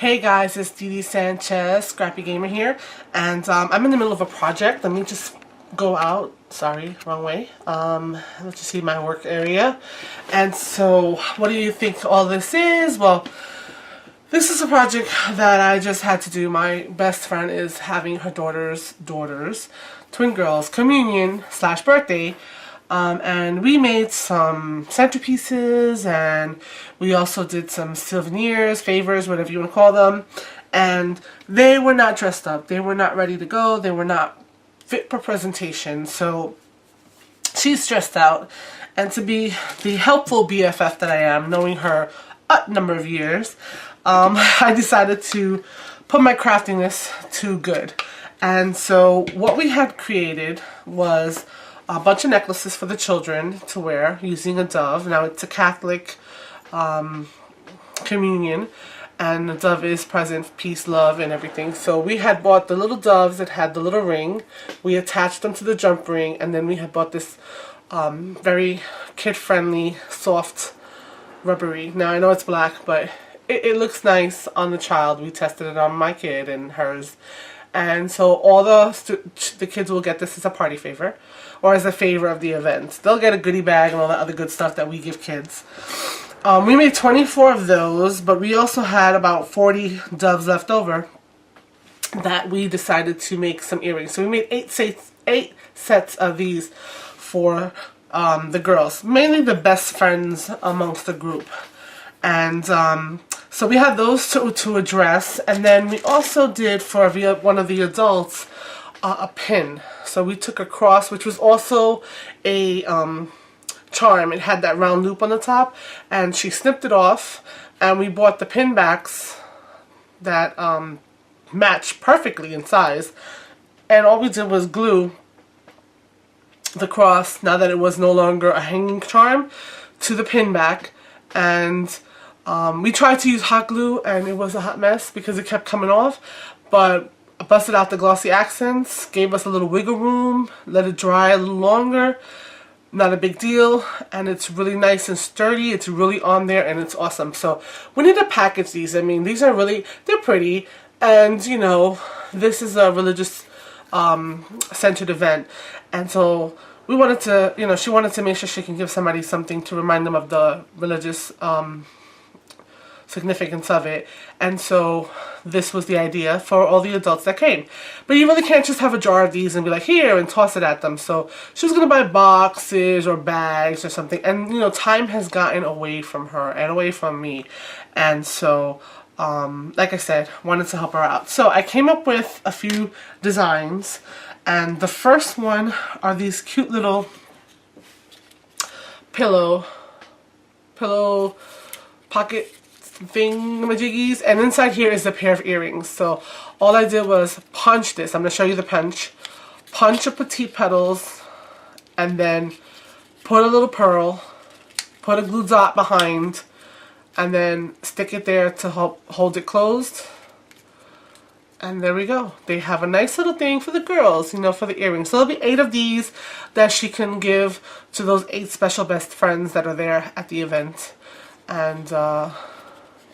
Hey guys, it's Dee Sanchez, Scrappy Gamer here, and I'm in the middle of a project. Let me just go out. Sorry, wrong way. Let's just see my work area. And so, what do you think all this is? Well, this is a project that I just had to do. My best friend is having her daughter's twin girls, communion / birthday. And we made some centerpieces, and we also did some souvenirs, favors, whatever you want to call them. And they were not dressed up. They were not ready to go. They were not fit for presentation. So she's stressed out. And to be the helpful BFF that I am, knowing her a number of years, I decided to put my craftiness to good. And so what we had created was a bunch of necklaces for the children to wear using a dove. Now it's a Catholic communion, and the dove is present, peace, love, and everything. So we had bought the little doves that had the little ring. We attached them to the jump ring, and then we had bought this very kid-friendly, soft, rubbery. Now I know it's black, but it looks nice on the child. We tested it on my kid and hers. And so all the kids will get this as a party favor, or as a favor of the event. They'll get a goodie bag and all that other good stuff that we give kids. We made 24 of those, but we also had about 40 doves left over that we decided to make some earrings. So we made eight sets of these for the girls, mainly the best friends amongst the group. And so we had those to address, and then we also did for one of the adults a pin. So we took a cross, which was also a charm. It had that round loop on the top, and she snipped it off, and we bought the pin backs that matched perfectly in size, and all we did was glue the cross, now that it was no longer a hanging charm, to the pin back. And we tried to use hot glue, and it was a hot mess because it kept coming off, but I busted out the glossy accents, gave us a little wiggle room, let it dry a little longer. Not a big deal, and it's really nice and sturdy. It's really on there, and it's awesome. So we need to package these. I mean, these are really, they're pretty, and you know, this is a religious centered event, and so we wanted to, you know, she wanted to make sure she can give somebody something to remind them of the religious significance of it. And so this was the idea for all the adults that came. But you really can't just have a jar of these and be like, here, and toss it at them. So she was going to buy boxes or bags or something. And, you know, time has gotten away from her and away from me. And so, like I said, wanted to help her out. So I came up with a few designs. And the first one are these cute little pillow pocket thingamajiggies, and inside here is a pair of earrings. So all I did was punch this. I'm going to show you the punch a petite petals, and then put a little pearl, put a glue dot behind, and then stick it there to help hold it closed. And there we go. They have a nice little thing for the girls, you know, for the earrings. So there'll be 8 of these that she can give to those 8 special best friends that are there at the event. And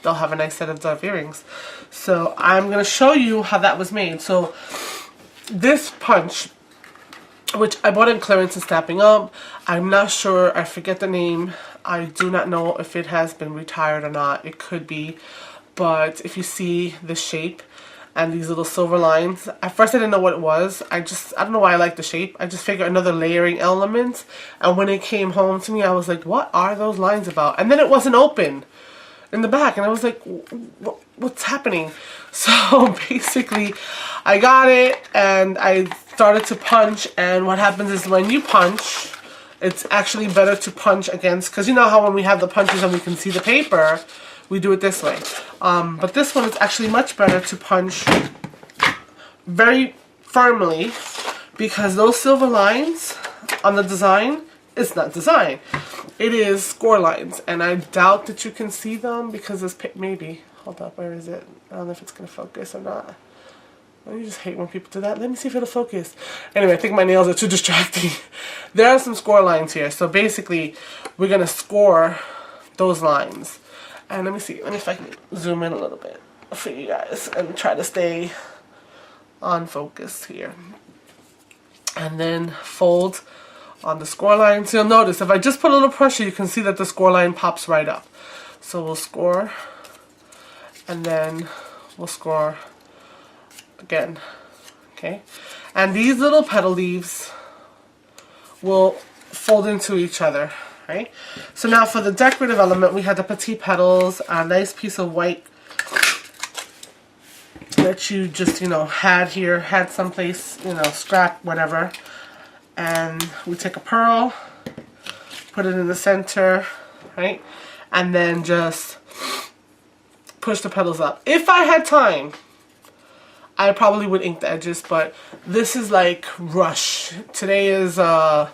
they'll have a nice set of dove earrings. So I'm going to show you how that was made. So this punch, which I bought in clearance and Snapping Up, I'm not sure, I forget the name. I do not know if it has been retired or not. It could be. But if you see the shape and these little silver lines, at first I didn't know what it was. I don't know why I like the shape. I just figured another layering element. And when it came home to me, I was like, what are those lines about? And then it wasn't open in the back, and I was like, what's happening? So basically I got it, and I started to punch, and what happens is when you punch, it's actually better to punch against, because you know how when we have the punches and we can see the paper, we do it this way. But this one is actually much better to punch very firmly, because those silver lines on the design, it's not design. It is score lines, and I doubt that you can see them because this maybe. Hold up, where is it? I don't know if it's going to focus or not. I just hate when people do that. Let me see if it'll focus. Anyway, I think my nails are too distracting. There are some score lines here. So basically, we're going to score those lines. And let me see. Let me see if I can zoom in a little bit. for you guys and try to stay on focus here. And then fold on the score line. So you'll notice if I just put a little pressure, you can see that the score line pops right up. So we'll score, and then we'll score again. Okay, and these little petal leaves will fold into each other, right? So now for the decorative element, we had the petite petals, a nice piece of white that you just, you know, had someplace, you know, scrap, whatever. And we take a pearl, put it in the center, right? And then just push the petals up. If I had time, I probably would ink the edges, but this is like rush. Today is, oh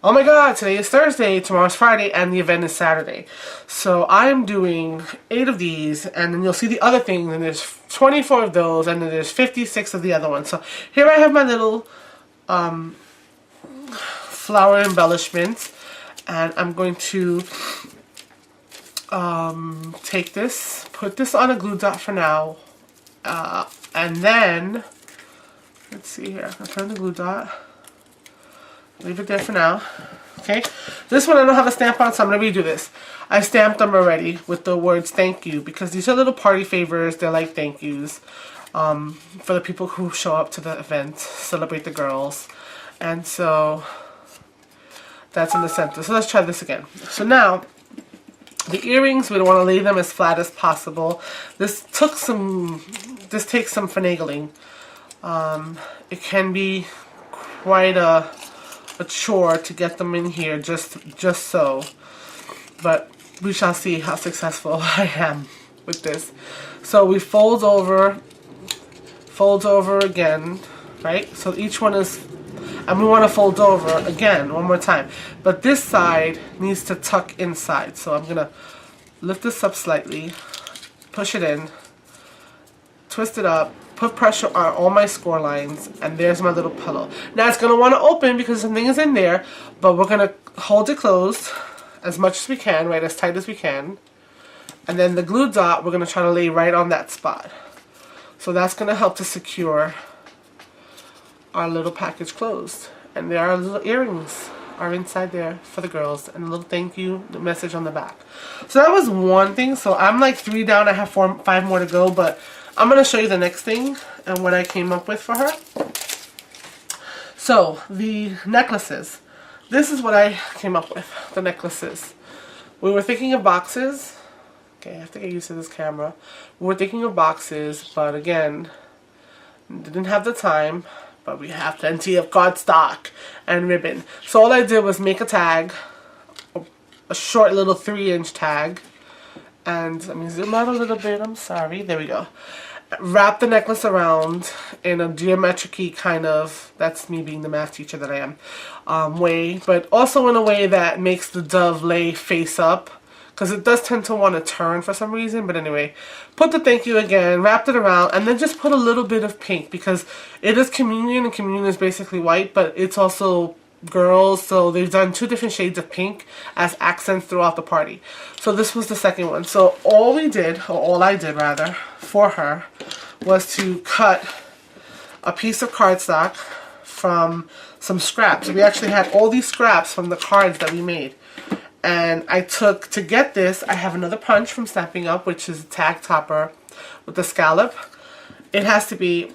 my god, today is Thursday, tomorrow's Friday, and the event is Saturday. So I'm doing 8 of these, and then you'll see the other thing, and there's 24 of those, and then there's 56 of the other ones. So here I have my little flower embellishments, and I'm going to take this, put this on a glue dot for now, and then, let's see here, I'll turn the glue dot, leave it there for now. Okay, this one I don't have a stamp on, so I'm going to redo this. I stamped them already with the words thank you, because these are little party favors. They're like thank yous for the people who show up to the event, celebrate the girls. And so that's in the center. So let's try this again. So now the earrings, we don't want to lay them as flat as possible. This takes some finagling. It can be quite a chore to get them in here just so, but we shall see how successful I am with this. So we fold over again, right? So each one is, and we want to fold over again one more time, but this side needs to tuck inside. So I'm gonna lift this up slightly, push it in, twist it up, put pressure on all my score lines, and there's my little pillow. Now it's going to want to open because something is in there, but we're going to hold it closed as much as we can, right, as tight as we can. And then the glue dot, we're going to try to lay right on that spot. So that's going to help to secure our little package closed. And there are little earrings are inside there for the girls, and a little thank you message on the back. So that was one thing. So I'm like 3 down. I have 5 more to go, but I'm going to show you the next thing and what I came up with for her. So, the necklaces. This is what I came up with, the necklaces. We were thinking of boxes. Okay, I have to get used to this camera. We were thinking of boxes, but again, didn't have the time, but we have plenty of cardstock and ribbon. So all I did was make a tag, a short little 3-inch tag, and let me zoom out a little bit, I'm sorry, there we go. Wrap the necklace around in a geometric-y kind of, that's me being the math teacher that I am, way, but also in a way that makes the dove lay face up, because it does tend to want to turn for some reason. But anyway, put the thank you again, wrapped it around, and then just put a little bit of pink, because it is communion, and communion is basically white, but it's also girls, so they've done 2 different shades of pink as accents throughout the party. So this was the second one. So all I did for her was to cut a piece of cardstock from some scraps. We actually had all these scraps from the cards that we made, and I took, to get this, I have another punch from Stamping Up, which is a tag topper with the scallop. It has to be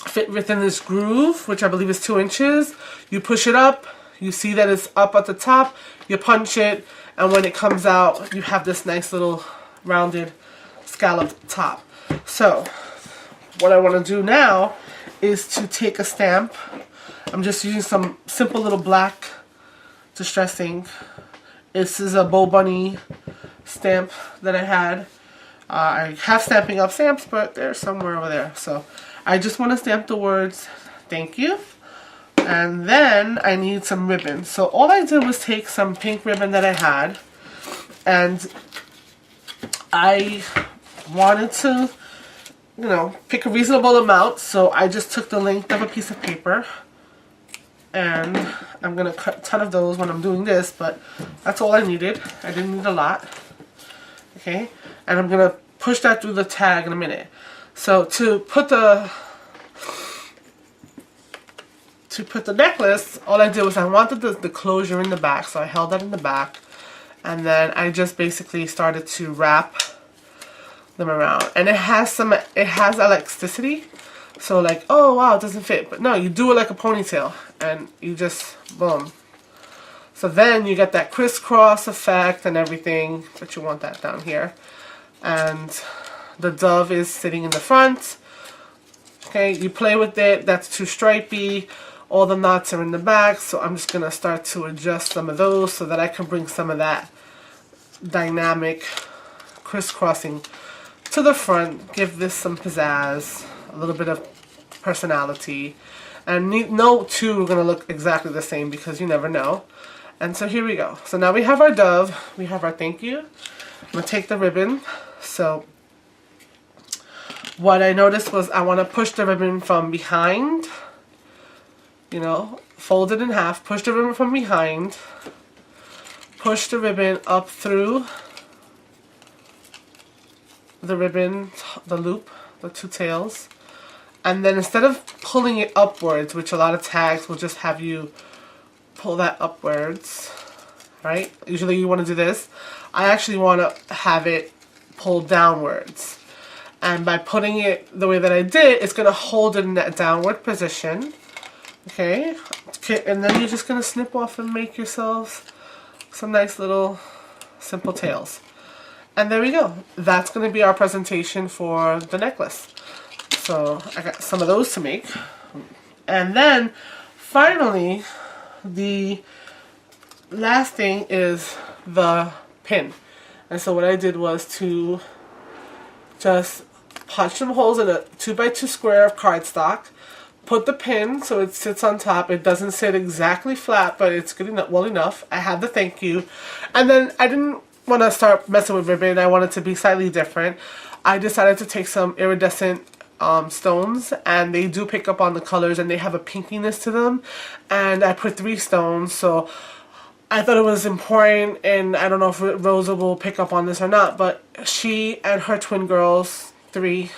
fit within this groove, which I believe is 2 inches. You push it up, you see that it's up at the top, you punch it, and when it comes out, you have this nice little rounded scallop top. So what I want to do now is to take a stamp. I'm just using some simple little black distress ink. This is a Bow Bunny stamp that I had. I have Stamping Up stamps, but they're somewhere over there. So I just want to stamp the words thank you, and then I need some ribbon. So all I did was take some pink ribbon that I had, and I wanted to, you know, pick a reasonable amount, so I just took the length of a piece of paper, and I'm going to cut a ton of those when I'm doing this, but that's all I needed. I didn't need a lot. Okay, and I'm going to push that through the tag in a minute. So to put the necklace, all I did was I wanted the closure in the back, so I held that in the back, and then I just basically started to wrap them around. And it has elasticity, so like, oh wow, it doesn't fit, but no, you do it like a ponytail, and you just boom. So then you get that crisscross effect and everything, but you want that down here. And the dove is sitting in the front. Okay, you play with it, that's too stripy. All the knots are in the back, so I'm just going to start to adjust some of those so that I can bring some of that dynamic crisscrossing to the front. Give this some pizzazz, a little bit of personality. And no two are going to look exactly the same because you never know. And so here we go. So now we have our dove, we have our thank you. I'm going to take the ribbon. So what I noticed was I want to push the ribbon from behind. You know, fold it in half, push the ribbon from behind, push the ribbon up through the ribbon, the loop, the two tails, and then instead of pulling it upwards, which a lot of tags will just have you pull that upwards, right? Usually you want to do this. I actually want to have it pulled downwards. And by putting it the way that I did, it's going to hold it in that downward position. Okay, and then you're just going to snip off and make yourselves some nice little simple tails. And there we go. That's going to be our presentation for the necklace. So I got some of those to make. And then finally, the last thing is the pin. And so what I did was to just punch some holes in a 2x2 square of cardstock. Put the pin so it sits on top. It doesn't sit exactly flat, but it's good enough, well enough. I have the thank you. And then I didn't want to start messing with ribbon. I wanted to be slightly different. I decided to take some iridescent stones, and they do pick up on the colors, and they have a pinkiness to them. And I put 3 stones, so I thought it was important, and I don't know if Rosa will pick up on this or not, but she and her twin girls, 3,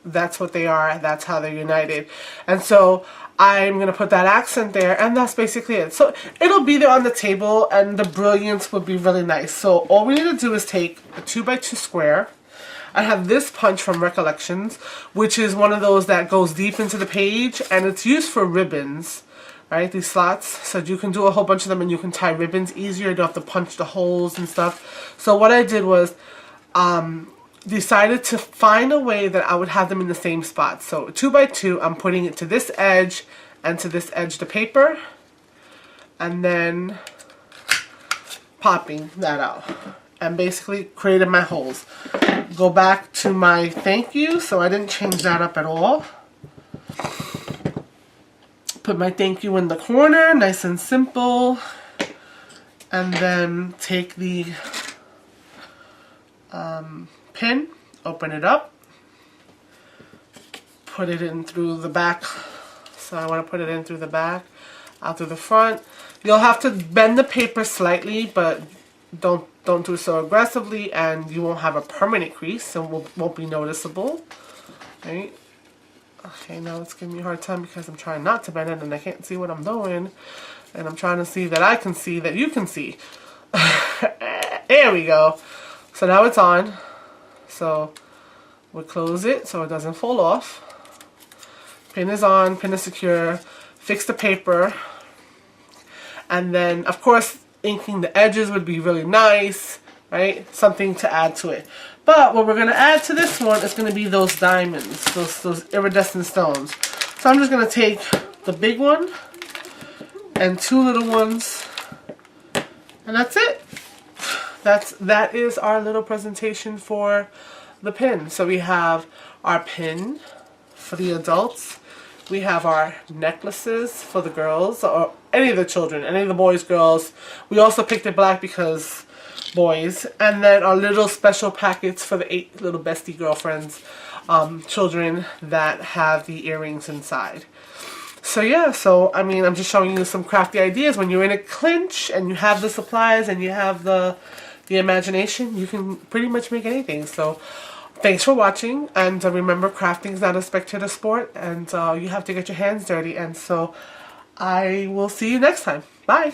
that's what they are, that's how they're united. And so I'm going to put that accent there, and that's basically it. So it'll be there on the table, and the brilliance would be really nice. So all we need to do is take a 2x2 square. I have this punch from Recollections, which is one of those that goes deep into the page, and it's used for ribbons, right? These slots, so you can do a whole bunch of them, and you can tie ribbons easier. You don't have to punch the holes and stuff. So what I did was decided to find a way that I would have them in the same spot. So 2x2, I'm putting it to this edge and to this edge the paper, and then popping that out, and basically created my holes. Go back to my thank you, so I didn't change that up at all. Put my thank you in the corner, nice and simple, and then take the pin, open it up, put it in through the back. So I want to put it in through the back, out through the front. You'll have to bend the paper slightly, but don't do so aggressively, and you won't have a permanent crease, so it won't be noticeable. Right? Okay, now it's giving me a hard time because I'm trying not to bend it and I can't see what I'm doing, and I'm trying to see that I can see that you can see. There we go. So now it's on. So we'll close it so it doesn't fall off. Pin is on, pin is secure. Fix the paper. And then, of course, inking the edges would be really nice, right? Something to add to it. But what we're going to add to this one is going to be those diamonds, those iridescent stones. So I'm just going to take the big one and 2 little ones, and that's it. That is our little presentation for the pin. So we have our pin for the adults. We have our necklaces for the girls, or any of the children, any of the boys, girls. We also picked it black because boys. And then our little special packets for the 8 little bestie girlfriends, children that have the earrings inside. So yeah, so I mean, I'm just showing you some crafty ideas. When you're in a clinch and you have the supplies and you have the imagination, you can pretty much make anything. So thanks for watching, and remember, crafting is not a spectator sport, and you have to get your hands dirty, and so I will see you next time. Bye!